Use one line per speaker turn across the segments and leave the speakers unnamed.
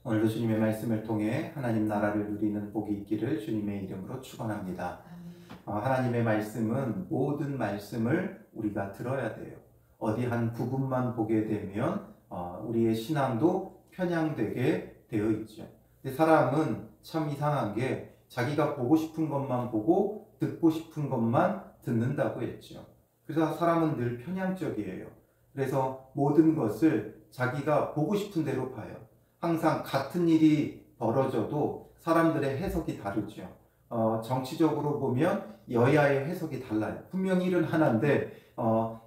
오늘도 주님의 말씀을 통해 하나님 나라를 누리는 복이 있기를 주님의 이름으로 축원합니다. 하나님의 말씀은 모든 말씀을 우리가 들어야 돼요. 어디 한 부분만 보게 되면 우리의 신앙도 편향되게 되어 있죠. 근데 사람은 참 이상한 게 자기가 보고 싶은 것만 보고 듣고 싶은 것만 듣는다고 했죠. 그래서 사람은 늘 편향적이에요. 그래서 모든 것을 자기가 보고 싶은 대로 봐요. 항상 같은 일이 벌어져도 사람들의 해석이 다르죠. 정치적으로 보면 여야의 해석이 달라요. 분명히 일은 하나인데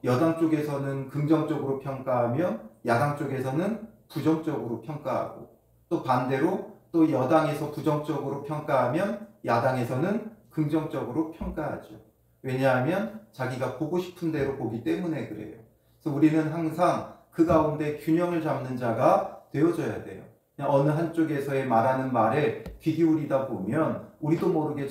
여당 쪽에서는 긍정적으로 평가하면 야당 쪽에서는 부정적으로 평가하고, 또 반대로 또 여당에서 부정적으로 평가하면 야당에서는 긍정적으로 평가하죠. 왜냐하면 자기가 보고 싶은 대로 보기 때문에 그래요. 그래서 우리는 항상 그 가운데 균형을 잡는 자가 되어져야 돼요. 그냥 어느 한쪽에서의 말하는 말에 귀 기울이다 보면 우리도 모르게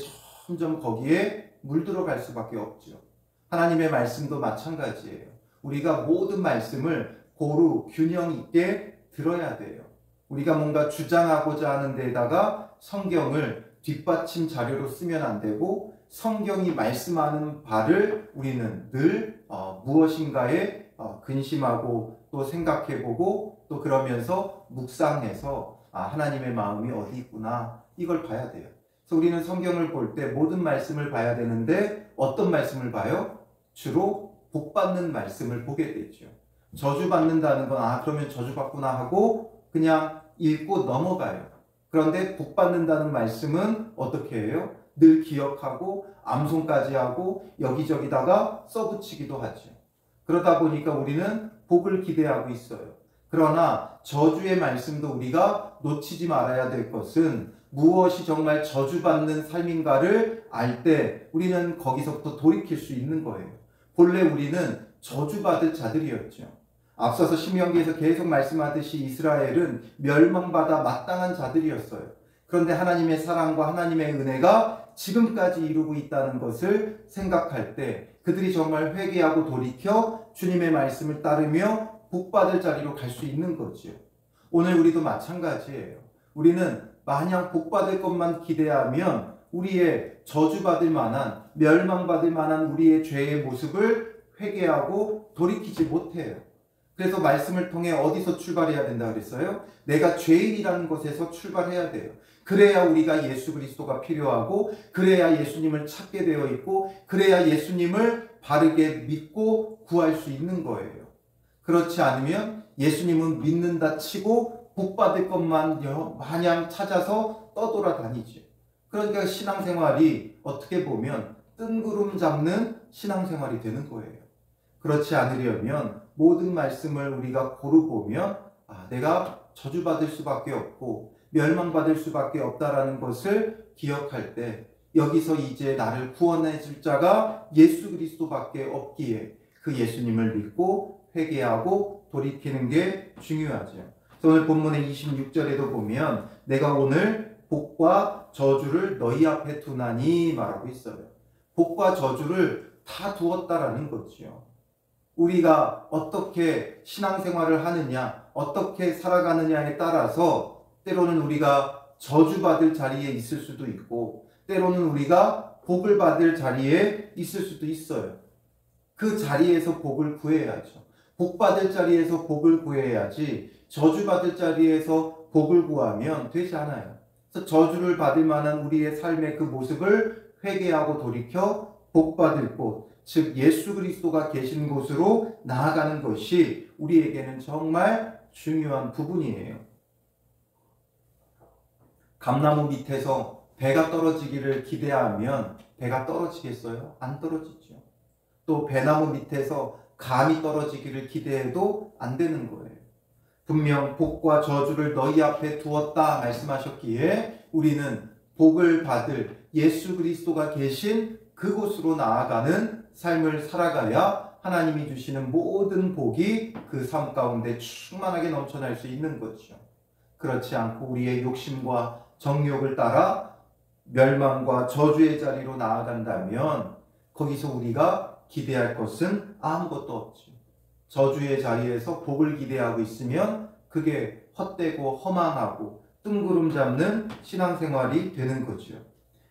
점점 거기에 물들어갈 수밖에 없죠. 하나님의 말씀도 마찬가지예요. 우리가 모든 말씀을 고루 균형 있게 들어야 돼요. 우리가 뭔가 주장하고자 하는 데다가 성경을 뒷받침 자료로 쓰면 안 되고, 성경이 말씀하는 바를 우리는 늘 무엇인가에 근심하고 또 생각해보고, 또 그러면서 묵상해서 하나님의 마음이 어디 있구나, 이걸 봐야 돼요. 그래서 우리는 성경을 볼 때 모든 말씀을 봐야 되는데 어떤 말씀을 봐요? 주로 복받는 말씀을 보게 되죠. 저주받는다는 건 그러면 저주받구나 하고 그냥 읽고 넘어가요. 그런데 복받는다는 말씀은 어떻게 해요? 늘 기억하고 암송까지 하고 여기저기다가 써붙이기도 하죠. 그러다 보니까 우리는 복을 기대하고 있어요. 그러나 저주의 말씀도 우리가 놓치지 말아야 될 것은, 무엇이 정말 저주받는 삶인가를 알 때 우리는 거기서부터 돌이킬 수 있는 거예요. 본래 우리는 저주받을 자들이었죠. 앞서서 신명기에서 계속 말씀하듯이 이스라엘은 멸망받아 마땅한 자들이었어요. 그런데 하나님의 사랑과 하나님의 은혜가 지금까지 이루고 있다는 것을 생각할 때 그들이 정말 회개하고 돌이켜 주님의 말씀을 따르며 복받을 자리로 갈 수 있는 거죠. 오늘 우리도 마찬가지예요. 우리는 마냥 복받을 것만 기대하면 우리의 저주받을 만한, 멸망받을 만한 우리의 죄의 모습을 회개하고 돌이키지 못해요. 그래서 말씀을 통해 어디서 출발해야 된다 그랬어요? 내가 죄인이라는 것에서 출발해야 돼요. 그래야 우리가 예수 그리스도가 필요하고, 그래야 예수님을 찾게 되어 있고, 그래야 예수님을 바르게 믿고 구할 수 있는 거예요. 그렇지 않으면 예수님은 믿는다 치고 복받을 것만 마냥 찾아서 떠돌아다니죠. 그러니까 신앙생활이 어떻게 보면 뜬구름 잡는 신앙생활이 되는 거예요. 그렇지 않으려면 모든 말씀을 우리가 고루 보면 내가 저주받을 수밖에 없고 멸망받을 수밖에 없다라는 것을 기억할 때, 여기서 이제 나를 구원해 줄 자가 예수 그리스도밖에 없기에 그 예수님을 믿고 회개하고 돌이키는 게 중요하죠. 오늘 본문의 26절에도 보면 내가 오늘 복과 저주를 너희 앞에 두나니 말하고 있어요. 복과 저주를 다 두었다라는 거죠. 우리가 어떻게 신앙생활을 하느냐, 어떻게 살아가느냐에 따라서 때로는 우리가 저주받을 자리에 있을 수도 있고, 때로는 우리가 복을 받을 자리에 있을 수도 있어요. 그 자리에서 복을 구해야죠. 복받을 자리에서 복을 구해야지 저주받을 자리에서 복을 구하면 되지 않아요. 그래서 저주를 받을 만한 우리의 삶의 그 모습을 회개하고 돌이켜 복받을 곳, 즉 예수 그리스도가 계신 곳으로 나아가는 것이 우리에게는 정말 중요한 부분이에요. 감나무 밑에서 배가 떨어지기를 기대하면 배가 떨어지겠어요? 안 떨어지죠. 또 배나무 밑에서 감이 떨어지기를 기대해도 안 되는 거예요. 분명 복과 저주를 너희 앞에 두었다 말씀하셨기에 우리는 복을 받을 예수 그리스도가 계신 그곳으로 나아가는 삶을 살아가야 하나님이 주시는 모든 복이 그 삶 가운데 충만하게 넘쳐날 수 있는 거죠. 그렇지 않고 우리의 욕심과 정욕을 따라 멸망과 저주의 자리로 나아간다면 거기서 우리가 기대할 것은 아무것도 없죠. 저주의 자리에서 복을 기대하고 있으면 그게 헛되고 허망하고 뜬구름 잡는 신앙생활이 되는 거죠.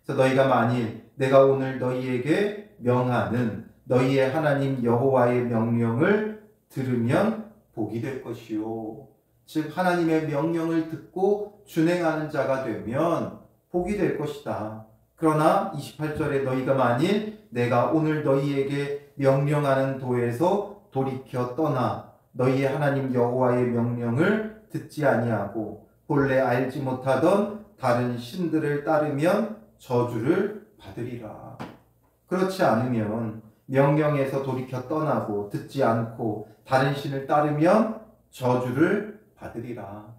그래서 너희가 만일 내가 오늘 너희에게 명하는 너희의 하나님 여호와의 명령을 들으면 복이 될 것이요. 즉 하나님의 명령을 듣고 준행하는 자가 되면 복이 될 것이다. 그러나 28절에 너희가 만일 내가 오늘 너희에게 명령하는 도에서 돌이켜 떠나 너희의 하나님 여호와의 명령을 듣지 아니하고 본래 알지 못하던 다른 신들을 따르면 저주를 받으리라. 그렇지 않으면 명령에서 돌이켜 떠나고 듣지 않고 다른 신을 따르면 저주를 받으리라.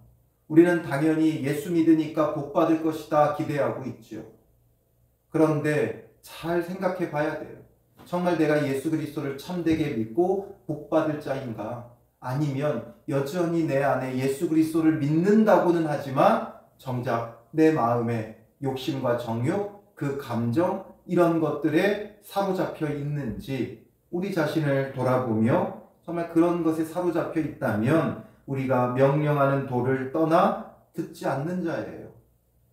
우리는 당연히 예수 믿으니까 복 받을 것이다 기대하고 있죠. 그런데 잘 생각해 봐야 돼요. 정말 내가 예수 그리스도를 참되게 믿고 복 받을 자인가? 아니면 여전히 내 안에 예수 그리스도를 믿는다고는 하지만 정작 내 마음에 욕심과 정욕, 그 감정 이런 것들에 사로잡혀 있는지 우리 자신을 돌아보며 정말 그런 것에 사로잡혀 있다면 우리가 명령하는 도를 떠나 듣지 않는 자예요.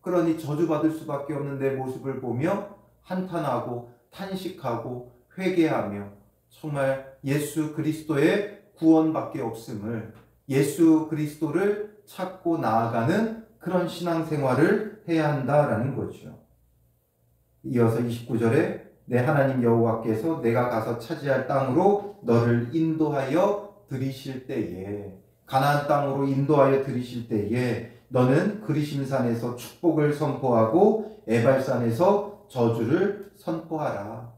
그러니 저주받을 수밖에 없는 내 모습을 보며 한탄하고 탄식하고 회개하며 정말 예수 그리스도의 구원밖에 없음을, 예수 그리스도를 찾고 나아가는 그런 신앙생활을 해야 한다라는 거죠. 이어서 29절에 내 하나님 여호와께서 내가 가서 차지할 땅으로 너를 인도하여 들이실 때에, 가나안 땅으로 인도하여 들이실 때에 너는 그리심산에서 축복을 선포하고 에발산에서 저주를 선포하라.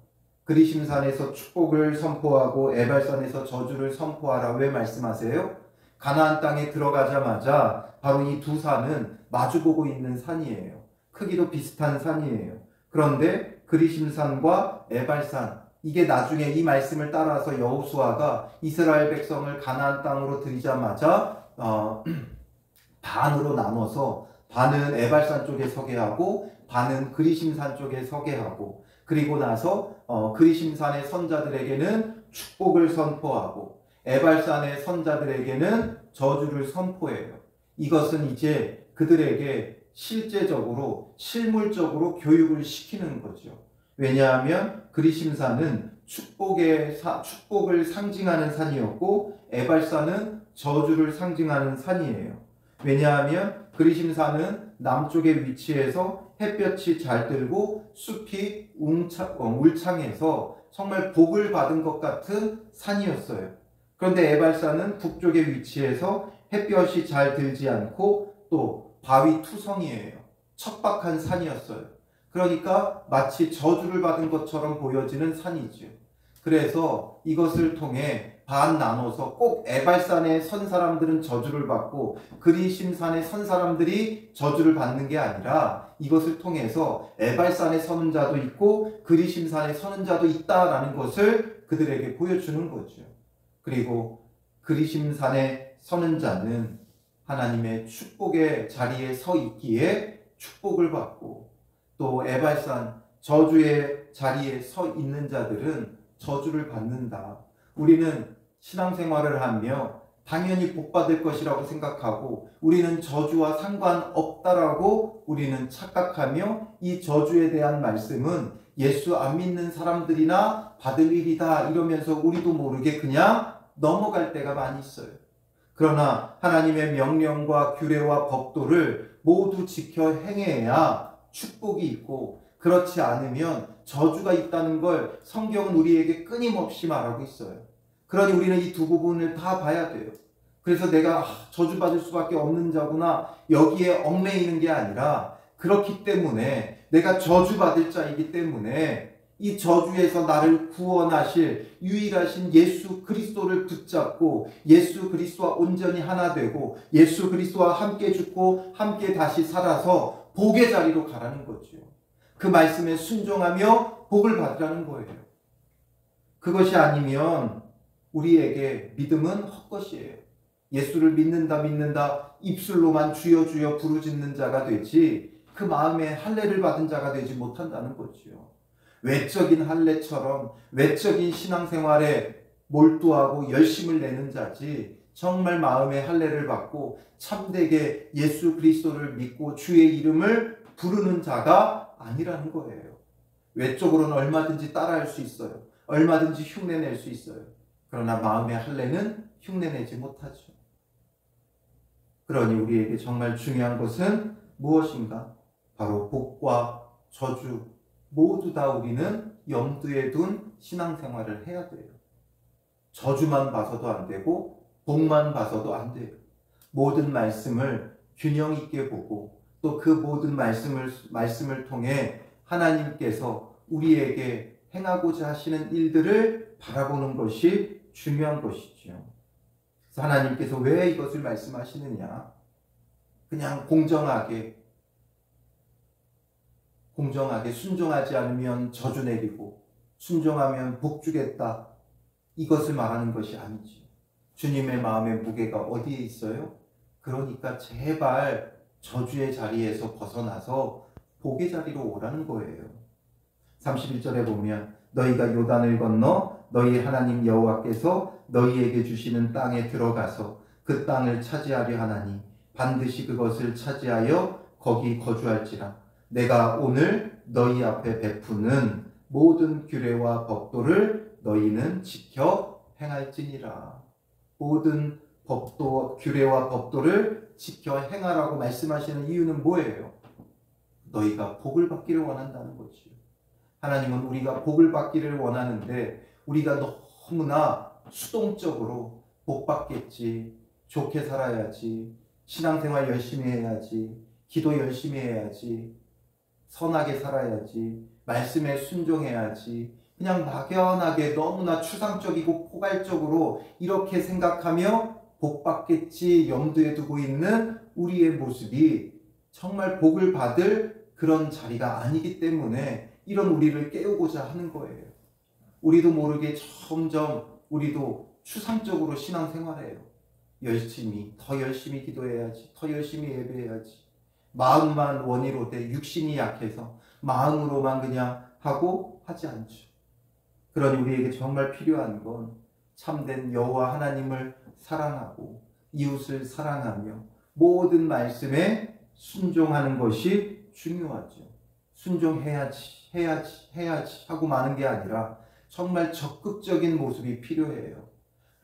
그리심산에서 축복을 선포하고 에발산에서 저주를 선포하라. 왜 말씀하세요? 가나안 땅에 들어가자마자 바로 이 두 산은 마주보고 있는 산이에요. 크기도 비슷한 산이에요. 그런데 그리심산과 에발산, 이게 나중에 이 말씀을 따라서 여호수아가 이스라엘 백성을 가나안 땅으로 들이자마자 반으로 나눠서 반은 에발산 쪽에 서게 하고 반은 그리심산 쪽에 서게 하고, 그리고 나서 그리심산의 선자들에게는 축복을 선포하고 에발산의 선자들에게는 저주를 선포해요. 이것은 이제 그들에게 실제적으로 실물적으로 교육을 시키는 거죠. 왜냐하면 그리심산은 축복을 상징하는 산이었고 에발산은 저주를 상징하는 산이에요. 왜냐하면 그리심산은 남쪽에 위치해서 햇볕이 잘 들고 숲이 울창해서 정말 복을 받은 것 같은 산이었어요. 그런데 에발산은 북쪽에 위치해서 햇볕이 잘 들지 않고 또 바위 투성이에요. 척박한 산이었어요. 그러니까 마치 저주를 받은 것처럼 보여지는 산이죠. 그래서 이것을 통해 반 나눠서 꼭 에발산에 선 사람들은 저주를 받고 그리심산에 선 사람들이 저주를 받는 게 아니라 이것을 통해서 에발산에 서는 자도 있고 그리심산에 서는 자도 있다라는 것을 그들에게 보여주는 거죠. 그리고 그리심산에 서는 자는 하나님의 축복의 자리에 서 있기에 축복을 받고, 또 에발산 저주의 자리에 서 있는 자들은 저주를 받는다. 우리는 신앙생활을 하며 당연히 복받을 것이라고 생각하고 우리는 저주와 상관없다라고 우리는 착각하며 이 저주에 대한 말씀은 예수 안 믿는 사람들이나 받을 일이다 이러면서 우리도 모르게 그냥 넘어갈 때가 많이 있어요. 그러나 하나님의 명령과 규례와 법도를 모두 지켜 행해야 축복이 있고, 그렇지 않으면 저주가 있다는 걸 성경은 우리에게 끊임없이 말하고 있어요. 그러니 우리는 이 두 부분을 다 봐야 돼요. 그래서 내가 저주받을 수밖에 없는 자구나 여기에 얽매이는 게 아니라, 그렇기 때문에 내가 저주받을 자이기 때문에 이 저주에서 나를 구원하실 유일하신 예수 그리스도를 붙잡고 예수 그리스도와 온전히 하나 되고 예수 그리스도와 함께 죽고 함께 다시 살아서 복의 자리로 가라는 거죠. 그 말씀에 순종하며 복을 받으라는 거예요. 그것이 아니면 우리에게 믿음은 헛것이에요. 예수를 믿는다 입술로만 주여 주여 부르짖는 자가 되지 그 마음에 할례를 받은 자가 되지 못한다는 거죠. 외적인 할례처럼 외적인 신앙생활에 몰두하고 열심을 내는 자지 정말 마음의 할례를 받고 참되게 예수 그리스도를 믿고 주의 이름을 부르는 자가 아니라는 거예요. 외적으로는 얼마든지 따라할 수 있어요. 얼마든지 흉내낼 수 있어요. 그러나 마음의 할례는 흉내내지 못하죠. 그러니 우리에게 정말 중요한 것은 무엇인가? 바로 복과 저주 모두 다 우리는 염두에 둔 신앙생활을 해야 돼요. 저주만 봐서도 안 되고 복만 봐서도 안 돼요. 모든 말씀을 균형 있게 보고 또 그 모든 말씀을 통해 하나님께서 우리에게 행하고자 하시는 일들을 바라보는 것이 중요한 것이죠. 그래서 하나님께서 왜 이것을 말씀하시느냐? 그냥 공정하게 순종하지 않으면 저주 내리고 순종하면 복 주겠다. 이것을 말하는 것이 아니지. 주님의 마음의 무게가 어디에 있어요? 그러니까 제발 저주의 자리에서 벗어나서 복의 자리로 오라는 거예요. 31절에 보면 너희가 요단을 건너 너희 하나님 여호와께서 너희에게 주시는 땅에 들어가서 그 땅을 차지하려 하나니 반드시 그것을 차지하여 거기 거주할지라. 내가 오늘 너희 앞에 베푸는 모든 규례와 법도를 너희는 지켜 행할지니라. 모든 규례와 법도를 지켜 행하라고 말씀하시는 이유는 뭐예요? 너희가 복을 받기를 원한다는 거지요. 하나님은 우리가 복을 받기를 원하는데 우리가 너무나 수동적으로 복 받겠지, 좋게 살아야지, 신앙생활 열심히 해야지, 기도 열심히 해야지, 선하게 살아야지, 말씀에 순종해야지, 그냥 막연하게 너무나 추상적이고 포괄적으로 이렇게 생각하며 복 받겠지 염두에 두고 있는 우리의 모습이 정말 복을 받을 그런 자리가 아니기 때문에 이런 우리를 깨우고자 하는 거예요. 우리도 모르게 점점 우리도 추상적으로 신앙생활해요. 더 열심히 기도해야지, 더 열심히 예배해야지. 마음만 원이로 돼 육신이 약해서 마음으로만 그냥 하고 하지 않죠. 그러니 우리에게 정말 필요한 건 참된 여호와 하나님을 사랑하고 이웃을 사랑하며 모든 말씀에 순종하는 것이 중요하죠. 순종해야지 하고 마는 게 아니라 정말 적극적인 모습이 필요해요.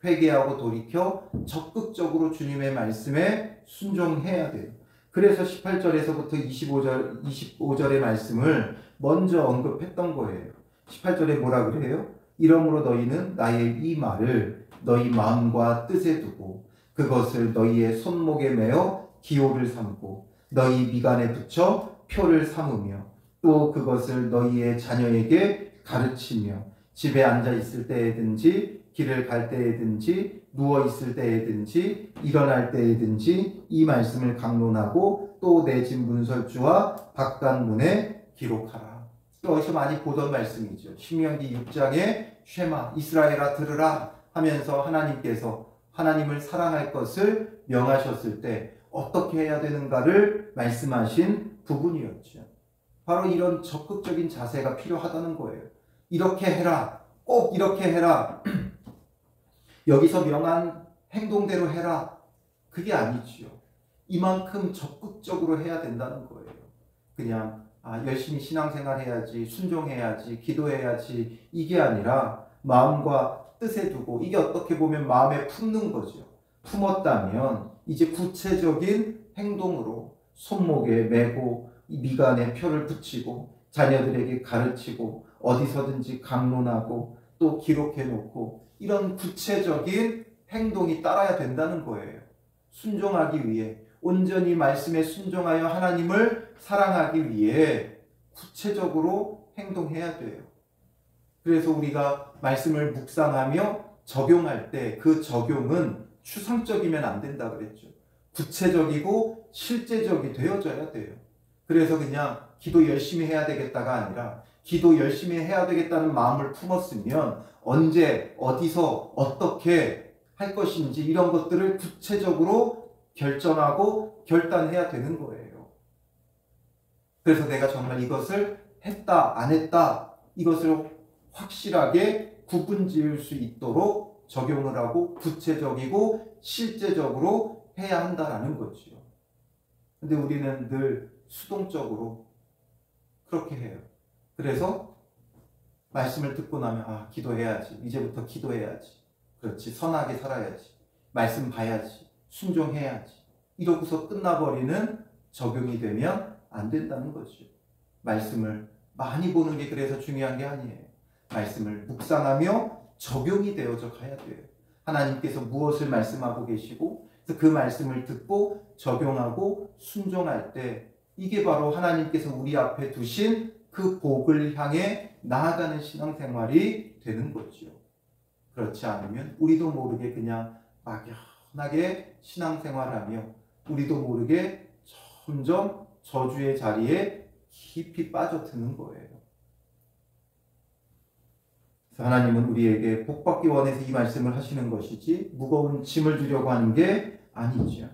회개하고 돌이켜 적극적으로 주님의 말씀에 순종해야 돼요. 그래서 18절에서부터 25절의 말씀을 먼저 언급했던 거예요. 18절에 뭐라 그래요? 이러므로 너희는 나의 이 말을 너희 마음과 뜻에 두고 그것을 너희의 손목에 매어 기호를 삼고 너희 미간에 붙여 표를 삼으며 또 그것을 너희의 자녀에게 가르치며 집에 앉아 있을 때에든지 길을 갈 때에든지 누워 있을 때에든지 일어날 때에든지 이 말씀을 강론하고 또 내 집 문설주와 바깥문에 기록하라. 어디서 많이 보던 말씀이죠. 신명기 6장에 쉐마 이스라엘아 들으라 하면서 하나님께서 하나님을 사랑할 것을 명하셨을 때 어떻게 해야 되는가를 말씀하신 부분이었죠. 바로 이런 적극적인 자세가 필요하다는 거예요. 이렇게 해라. 꼭 이렇게 해라. 여기서 명한 행동대로 해라. 그게 아니지요. 이만큼 적극적으로 해야 된다는 거예요. 그냥 열심히 신앙생활 해야지, 순종해야지, 기도해야지 이게 아니라 마음과 뜻에 두고 이게 어떻게 보면 마음에 품는 거죠. 품었다면 이제 구체적인 행동으로 손목에 메고 미간에 표를 붙이고 자녀들에게 가르치고 어디서든지 강론하고 또 기록해놓고 이런 구체적인 행동이 따라야 된다는 거예요. 순종하기 위해 온전히 말씀에 순종하여 하나님을 사랑하기 위해 구체적으로 행동해야 돼요. 그래서 우리가 말씀을 묵상하며 적용할 때 그 적용은 추상적이면 안 된다 그랬죠. 구체적이고 실제적이 되어져야 돼요. 그래서 그냥 기도 열심히 해야 되겠다가 아니라 기도 열심히 해야 되겠다는 마음을 품었으면 언제 어디서 어떻게 할 것인지 이런 것들을 구체적으로 결정하고 결단해야 되는 거예요. 그래서 내가 정말 이것을 했다 안 했다 이것을 확실하게 구분 지을 수 있도록 적용을 하고 구체적이고 실제적으로 해야 한다라는 거죠. 근데 우리는 늘 수동적으로 그렇게 해요. 그래서 말씀을 듣고 나면 기도해야지. 이제부터 기도해야지. 그렇지. 선하게 살아야지. 말씀 봐야지. 순종해야지. 이러고서 끝나버리는 적용이 되면 안 된다는 거죠. 말씀을 많이 보는 게 그래서 중요한 게 아니에요. 말씀을 묵상하며 적용이 되어져 가야 돼요. 하나님께서 무엇을 말씀하고 계시고 그 말씀을 듣고 적용하고 순종할 때 이게 바로 하나님께서 우리 앞에 두신 그 복을 향해 나아가는 신앙생활이 되는 거죠. 그렇지 않으면 우리도 모르게 그냥 막연하게 신앙생활하며 우리도 모르게 점점 저주의 자리에 깊이 빠져드는 거예요. 그래서 하나님은 우리에게 복받기 원해서 이 말씀을 하시는 것이지 무거운 짐을 주려고 하는 게 아니죠.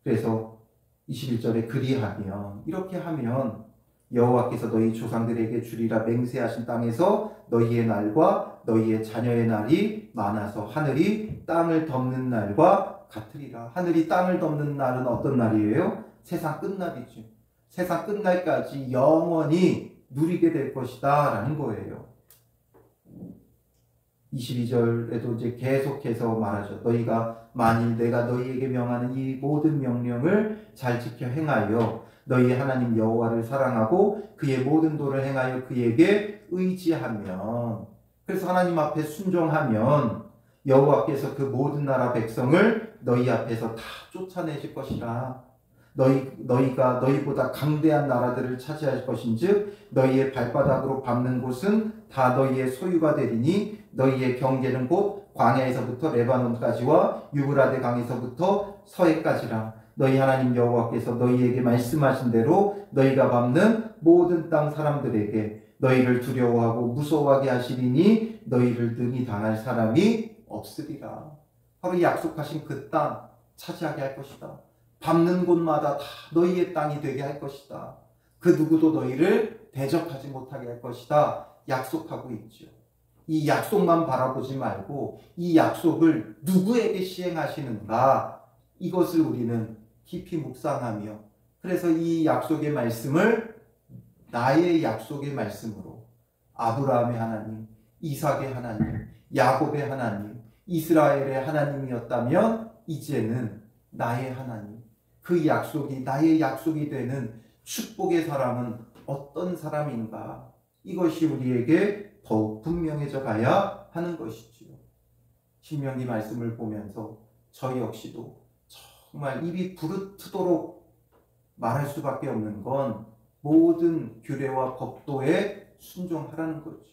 그래서 21절에 그리하면 이렇게 하면 여호와께서 너희 조상들에게 주리라 맹세하신 땅에서 너희의 날과 너희의 자녀의 날이 많아서 하늘이 땅을 덮는 날과 같으리라. 하늘이 땅을 덮는 날은 어떤 날이에요? 세상 끝날이죠. 세상 끝날까지 영원히 누리게 될 것이다 라는 거예요. 22절에도 이제 계속해서 말하죠. 너희가 만일 내가 너희에게 명하는 이 모든 명령을 잘 지켜 행하여 너희의 하나님 여호와를 사랑하고 그의 모든 도를 행하여 그에게 의지하면, 그래서 하나님 앞에 순종하면 여호와께서 그 모든 나라 백성을 너희 앞에서 다 쫓아내실 것이라. 너희가 너희보다 강대한 나라들을 차지할 것인즉 너희의 발바닥으로 밟는 곳은 다 너희의 소유가 되리니 너희의 경계는 곧 광야에서부터 레바논까지와 유브라데 강에서부터 서해까지라. 너희 하나님 여호와께서 너희에게 말씀하신 대로 너희가 밟는 모든 땅 사람들에게 너희를 두려워하고 무서워하게 하시리니 너희를 능히 당할 사람이 없으리라. 바로 약속하신 그 땅 차지하게 할 것이다. 밟는 곳마다 다 너희의 땅이 되게 할 것이다. 그 누구도 너희를 대적하지 못하게 할 것이다. 약속하고 있죠. 이 약속만 바라보지 말고 이 약속을 누구에게 시행하시는가, 이것을 우리는 깊이 묵상하며, 그래서 이 약속의 말씀을 나의 약속의 말씀으로 아브라함의 하나님, 이삭의 하나님, 야곱의 하나님, 이스라엘의 하나님이었다면 이제는 나의 하나님, 그 약속이 나의 약속이 되는 축복의 사람은 어떤 사람인가, 이것이 우리에게 더욱 분명해져 가야 하는 것이지요. 신명기 말씀을 보면서 저 역시도 정말 입이 부르트도록 말할 수밖에 없는 건 모든 규례와 법도에 순종하라는 거죠.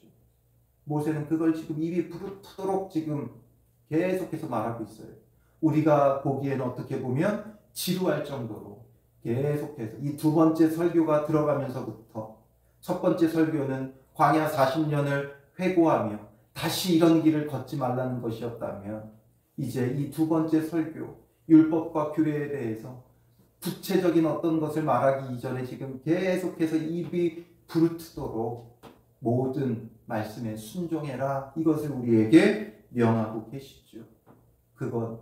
모세는 그걸 지금 입이 부르트도록 지금 계속해서 말하고 있어요. 우리가 보기에는 어떻게 보면 지루할 정도로 계속해서 이 두 번째 설교가 들어가면서부터, 첫 번째 설교는 광야 40년을 회고하며 다시 이런 길을 걷지 말라는 것이었다면, 이제 이 두 번째 설교, 율법과 규례에 대해서 구체적인 어떤 것을 말하기 이전에 지금 계속해서 입이 부르트도록 모든 말씀에 순종해라, 이것을 우리에게 명하고 계시죠. 그건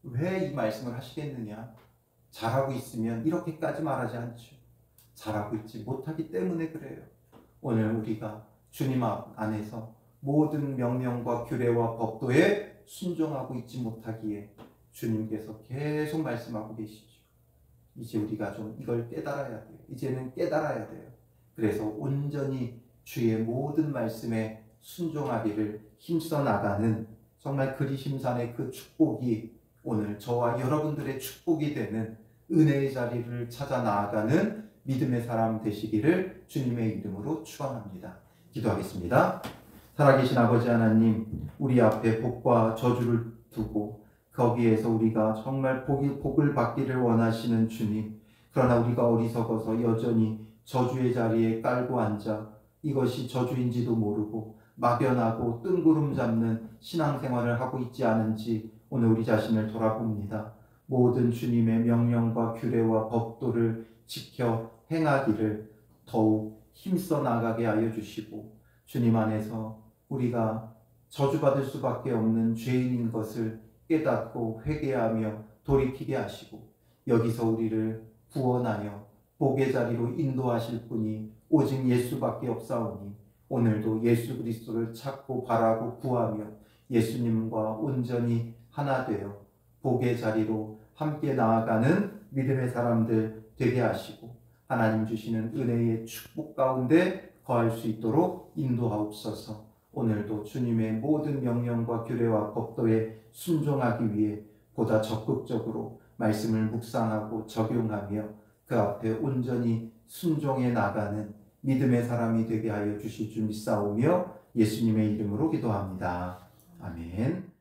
왜 이 말씀을 하시겠느냐? 잘하고 있으면 이렇게까지 말하지 않죠. 잘하고 있지 못하기 때문에 그래요. 오늘 우리가 주님 안에서 모든 명령과 규례와 법도에 순종하고 있지 못하기에 주님께서 계속 말씀하고 계시죠. 이제 우리가 좀 이걸 깨달아야 돼요. 이제는 깨달아야 돼요. 그래서 온전히 주의 모든 말씀에 순종하기를 힘써 나가는 정말 그리심산의 그 축복이 오늘 저와 여러분들의 축복이 되는 은혜의 자리를 찾아 나아가는 믿음의 사람 되시기를 주님의 이름으로 축원합니다. 기도하겠습니다. 살아계신 아버지 하나님, 우리 앞에 복과 저주를 두고 거기에서 우리가 정말 복을 받기를 원하시는 주님, 그러나 우리가 어리석어서 여전히 저주의 자리에 깔고 앉아 이것이 저주인지도 모르고 막연하고 뜬구름 잡는 신앙생활을 하고 있지 않은지 오늘 우리 자신을 돌아봅니다. 모든 주님의 명령과 규례와 법도를 지켜 행하기를 더욱 힘써 나가게 하여 주시고, 주님 안에서 우리가 저주받을 수밖에 없는 죄인인 것을 깨닫고 회개하며 돌이키게 하시고 여기서 우리를 구원하여 복의 자리로 인도하실 분이 오직 예수밖에 없사오니 오늘도 예수 그리스도를 찾고 바라고 구하며 예수님과 온전히 하나 되어 복의 자리로 함께 나아가는 믿음의 사람들 되게 하시고 하나님 주시는 은혜의 축복 가운데 거할 수 있도록 인도하옵소서. 오늘도 주님의 모든 명령과 규례와 법도에 순종하기 위해 보다 적극적으로 말씀을 묵상하고 적용하며 그 앞에 온전히 순종해 나가는 믿음의 사람이 되게 하여 주실 줄 믿사오며 예수님의 이름으로 기도합니다. 아멘.